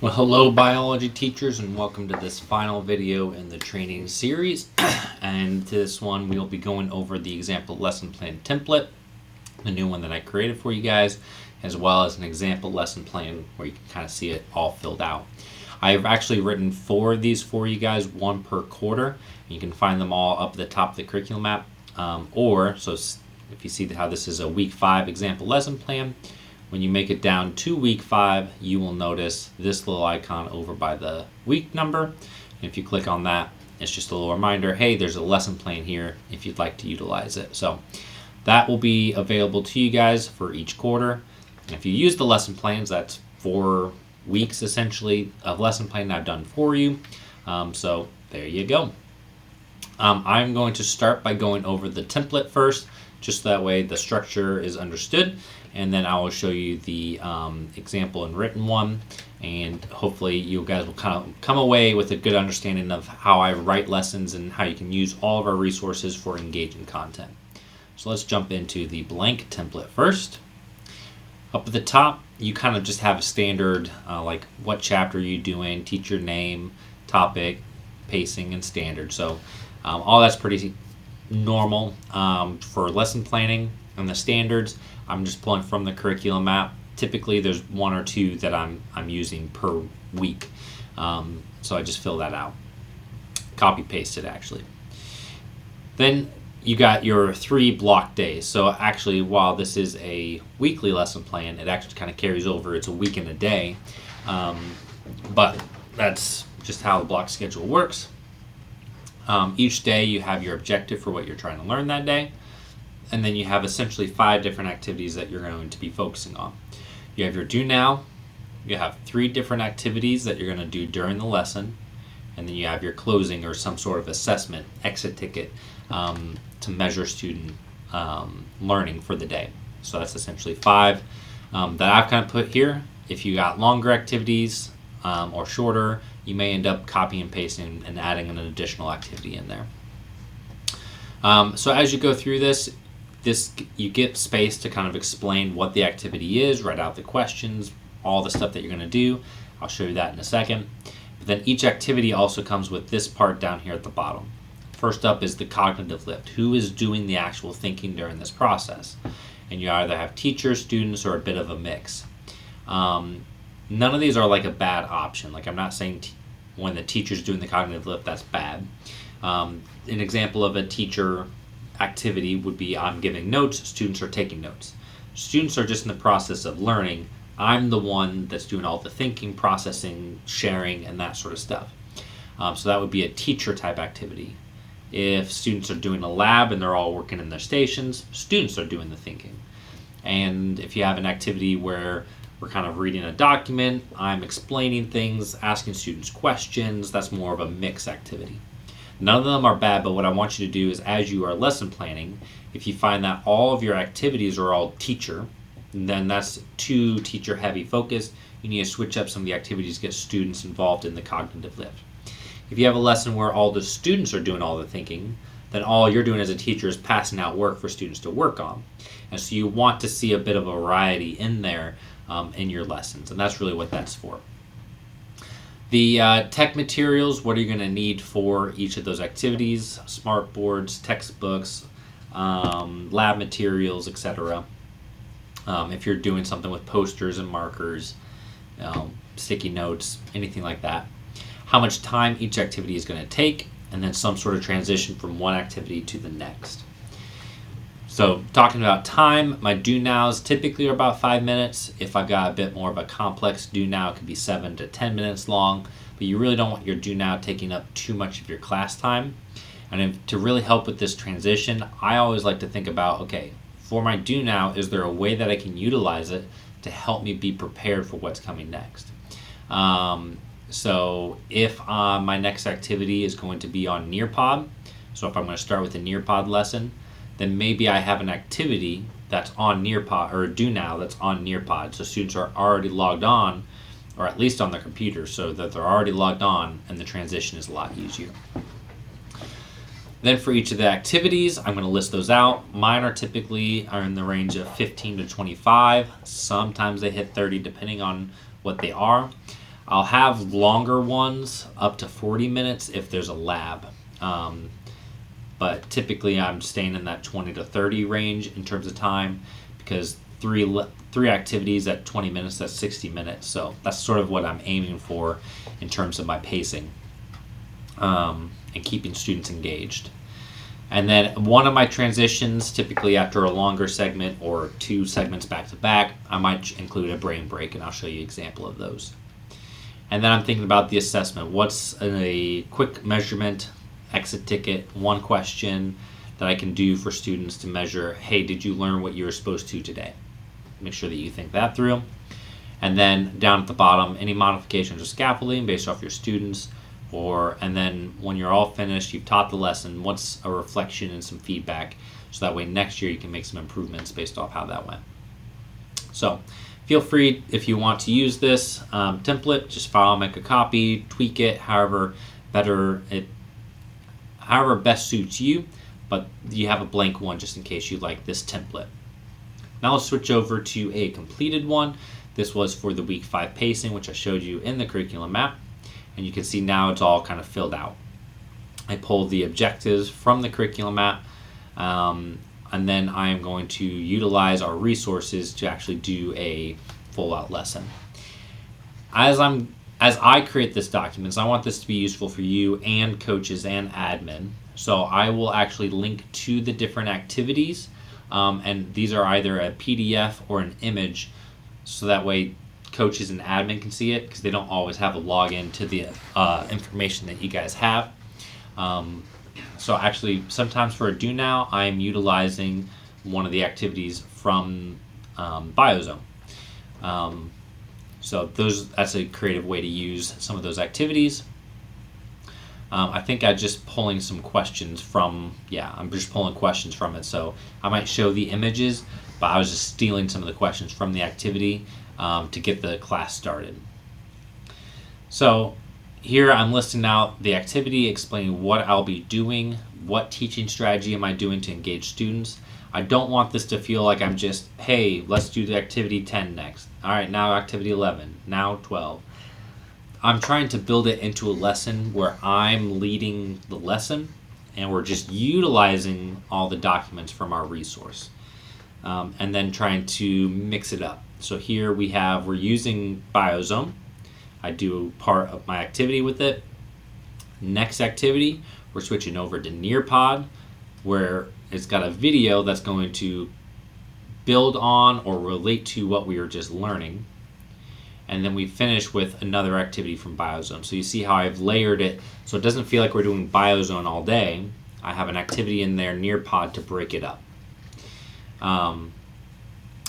Well, hello biology teachers, and welcome to this final video in the training series. And this one we'll be going over the example lesson plan template, the new one that I created for you guys, as well as an example lesson plan where you can kind of see it all filled out. I've actually written 4 of these for you guys, 1 per quarter. You can find them all up at the top of the curriculum map, so if you see how this is a week 5 example lesson plan, when you make it down to week 5, you will notice this little icon over by the week number. And if you click on that, it's just a little reminder, hey, there's a lesson plan here if you'd like to utilize it. So that will be available to you guys for each quarter. And if you use the lesson plans, that's 4 weeks essentially of lesson plan I've done for you. So there you go. I'm going to start by going over the template first, just that way the structure is understood, and then I will show you the example and written one, and hopefully you guys will kind of come away with a good understanding of how I write lessons and how you can use all of our resources for engaging content. So let's jump into the blank template first. Up at the top, you kind of just have a standard, like what chapter are you doing, teacher name, topic, pacing, and standard. So all that's pretty normal for lesson planning. And the standards, I'm just pulling from the curriculum map. Typically, there's 1 or 2 that I'm using per week. So I just fill that out. Copy paste it actually. Then you got your 3 block days. So actually, while this is a weekly lesson plan, it actually kind of carries over. It's a week and a day. But that's just how the block schedule works. Each day you have your objective for what you're trying to learn that day. And then you have essentially 5 different activities that you're going to be focusing on. You have your do now. You have 3 different activities that you're going to do during the lesson. And then you have your closing or some sort of assessment, exit ticket, to measure student learning for the day. So that's essentially 5 that I've kind of put here. If you got longer activities or shorter, you may end up copying and pasting and adding an additional activity in there. So as you go through this, you get space to kind of explain what the activity is, write out the questions, all the stuff that you're going to do. I'll show you that in a second. But then each activity also comes with this part down here at the bottom. First up is the cognitive lift. Who is doing the actual thinking during this process? And you either have teachers, students, or a bit of a mix. None of these are like a bad option. Like I'm not saying when the teacher's doing the cognitive lift, that's bad. An example of a teacher activity would be I'm giving notes, students are taking notes. Students are just in the process of learning. I'm the one that's doing all the thinking, processing, sharing, and that sort of stuff. So that would be a teacher type activity. If students are doing a lab and they're all working in their stations, students are doing the thinking. And if you have an activity where we're kind of reading a document, I'm explaining things, asking students questions, that's more of a mixed activity. None of them are bad, but what I want you to do is as you are lesson planning, if you find that all of your activities are all teacher, then that's too teacher heavy focus. You need to switch up some of the activities to get students involved in the cognitive lift. If you have a lesson where all the students are doing all the thinking, then all you're doing as a teacher is passing out work for students to work on. And so you want to see a bit of a variety in there in your lessons, and that's really what that's for. The tech materials, what are you going to need for each of those activities? Smart boards, textbooks, lab materials, etc. If you're doing something with posters and markers, sticky notes, anything like that. How much time each activity is going to take, and then some sort of transition from one activity to the next. So talking about time, my do nows typically are about 5 minutes. If I've got a bit more of a complex do now, it could be 7 to 10 minutes long, but you really don't want your do now taking up too much of your class time. And to really help with this transition, I always like to think about, okay, for my do now, is there a way that I can utilize it to help me be prepared for what's coming next? So if my next activity is going to be on Nearpod, so if I'm going to start with a Nearpod lesson, then maybe I have an activity that's on Nearpod, or a do now that's on Nearpod. So students are already logged on, or at least on their computer, so that they're already logged on and the transition is a lot easier. Then for each of the activities, I'm going to list those out. Mine are typically in the range of 15 to 25. Sometimes they hit 30 depending on what they are. I'll have longer ones up to 40 minutes if there's a lab. But typically I'm staying in that 20 to 30 range in terms of time, because three activities at 20 minutes, that's 60 minutes. So that's sort of what I'm aiming for in terms of my pacing, and keeping students engaged. And then one of my transitions, typically after a longer segment or 2 segments back to back, I might include a brain break, and I'll show you an example of those. And then I'm thinking about the assessment. What's a quick measurement, exit ticket, 1 question that I can do for students to measure, hey, did you learn what you were supposed to today? Make sure that you think that through. And then down at the bottom, any modifications or scaffolding based off your students, and then when you're all finished, you've taught the lesson, what's a reflection and some feedback, so that way next year you can make some improvements based off how that went. So feel free, if you want to use this template, just file, make a copy, tweak it, however best suits you, but you have a blank one just in case you like this template. Now let's switch over to a completed one. This was for the week 5 pacing, which I showed you in the curriculum map. And you can see now it's all kind of filled out. I pulled the objectives from the curriculum map, and then I am going to utilize our resources to actually do a full out lesson. As I create this document, I want this to be useful for you and coaches and admin. So I will actually link to the different activities, and these are either a PDF or an image, so that way coaches and admin can see it, because they don't always have a login to the information that you guys have. So actually, sometimes for a do now, I'm utilizing one of the activities from Biozone. So that's a creative way to use some of those activities. I think I'm just pulling some questions from it. So I might show the images, but I was just stealing some of the questions from the activity to get the class started. So here I'm listing out the activity, explaining what I'll be doing, what teaching strategy am I doing to engage students. I don't want this to feel like I'm just, hey, let's do the activity 10 next. All right, now activity 11, now 12. I'm trying to build it into a lesson where I'm leading the lesson and we're just utilizing all the documents from our resource, and then trying to mix it up. So here we're using Biozone. I do part of my activity with it. Next activity, we're switching over to Nearpod, where it's got a video that's going to build on or relate to what we were just learning. And then we finish with another activity from Biozone. So you see how I've layered it so it doesn't feel like we're doing Biozone all day. I have an activity in there, Nearpod, to break it up.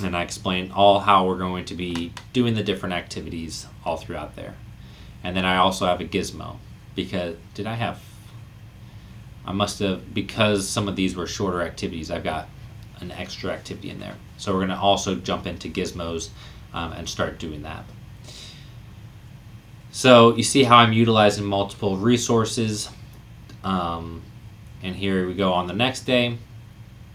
And I explain all how we're going to be doing the different activities all throughout there. And then I also have a gizmo, because because some of these were shorter activities, I've got an extra activity in there. So we're going to also jump into gizmos and start doing that. So you see how I'm utilizing multiple resources. And here we go on the next day.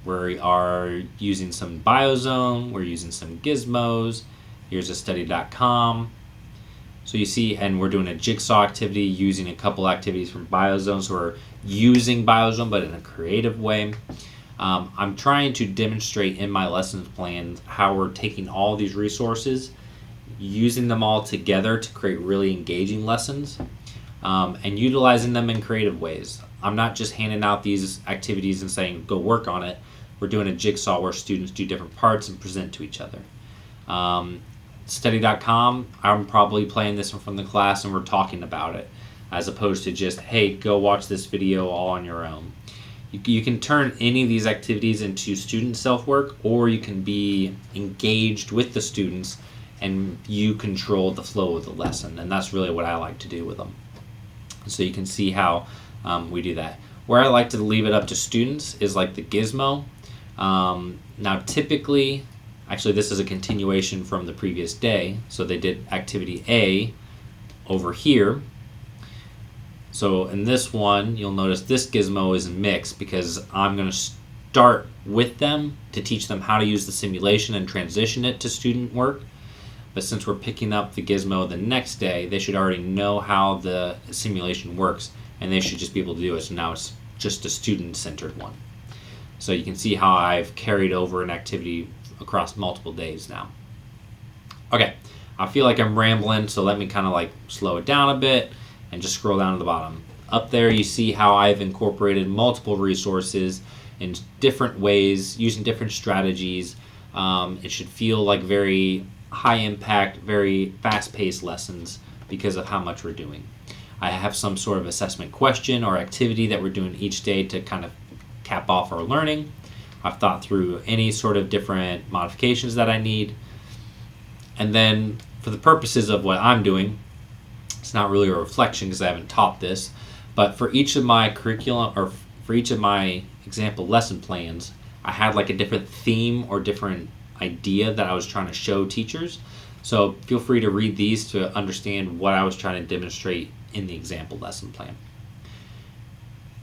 We are using some Biozone, we're using some gizmos. Here's a study.com. So you see, and we're doing a jigsaw activity using a couple activities from Biozone. So we're using Biozone, but in a creative way. I'm trying to demonstrate in my lessons plans how we're taking all these resources, using them all together to create really engaging lessons, and utilizing them in creative ways. I'm not just handing out these activities and saying, go work on it. We're doing a jigsaw where students do different parts and present to each other. Study.com, I'm probably playing this one from the class and we're talking about it, as opposed to just, hey, go watch this video all on your own. You can turn any of these activities into student self-work, or you can be engaged with the students and you control the flow of the lesson. And that's really what I like to do with them. So you can see how we do that. Where I like to leave it up to students is like the gizmo. Now typically, actually this is a continuation from the previous day. So they did activity A over here. So in this one, you'll notice this gizmo is mixed because I'm going to start with them to teach them how to use the simulation and transition it to student work. but since we're picking up the gizmo the next day, they should already know how the simulation works, and they should just be able to do it. So now it's just a student-centered one. So you can see how I've carried over an activity across multiple days now. Okay, I feel like I'm rambling, so let me kind of like slow it down a bit and just scroll down to the bottom. Up there you see how I've incorporated multiple resources in different ways, using different strategies. It should feel like very high impact, very fast-paced lessons because of how much we're doing. I have some sort of assessment question or activity that we're doing each day to kind of cap off our learning. I've thought through any sort of different modifications that I need. And then for the purposes of what I'm doing, it's not really a reflection because I haven't taught this, but for each of my curriculum or for each of my example lesson plans, I had like a different theme or different idea that I was trying to show teachers. So feel free to read these to understand what I was trying to demonstrate in the example lesson plan.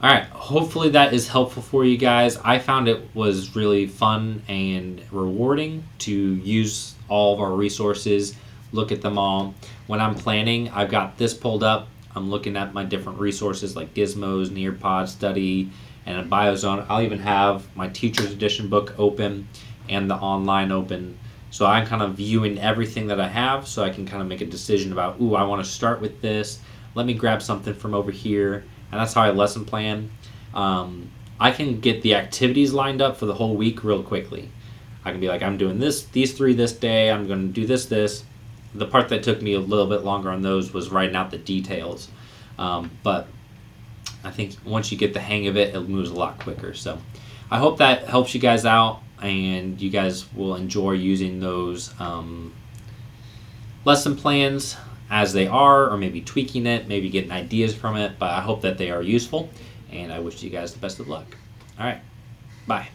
All right, hopefully that is helpful for you guys. I found it was really fun and rewarding to use all of our resources, look at them all. When I'm planning, I've got this pulled up. I'm looking at my different resources like Gizmos, Nearpod, Study, and a BioZone. I'll even have my Teacher's Edition book open and the online open. So I'm kind of viewing everything that I have so I can kind of make a decision about, ooh, I want to start with this. Let me grab something from over here. And that's how I lesson plan. I can get the activities lined up for the whole week real quickly. I can be like, I'm doing these 3 this day. I'm going to do this. The part that took me a little bit longer on those was writing out the details. But I think once you get the hang of it, it moves a lot quicker. So I hope that helps you guys out, and you guys will enjoy using those lesson plans as they are, or maybe tweaking it, maybe getting ideas from it. But I hope that they are useful, and I wish you guys the best of luck. All right, bye.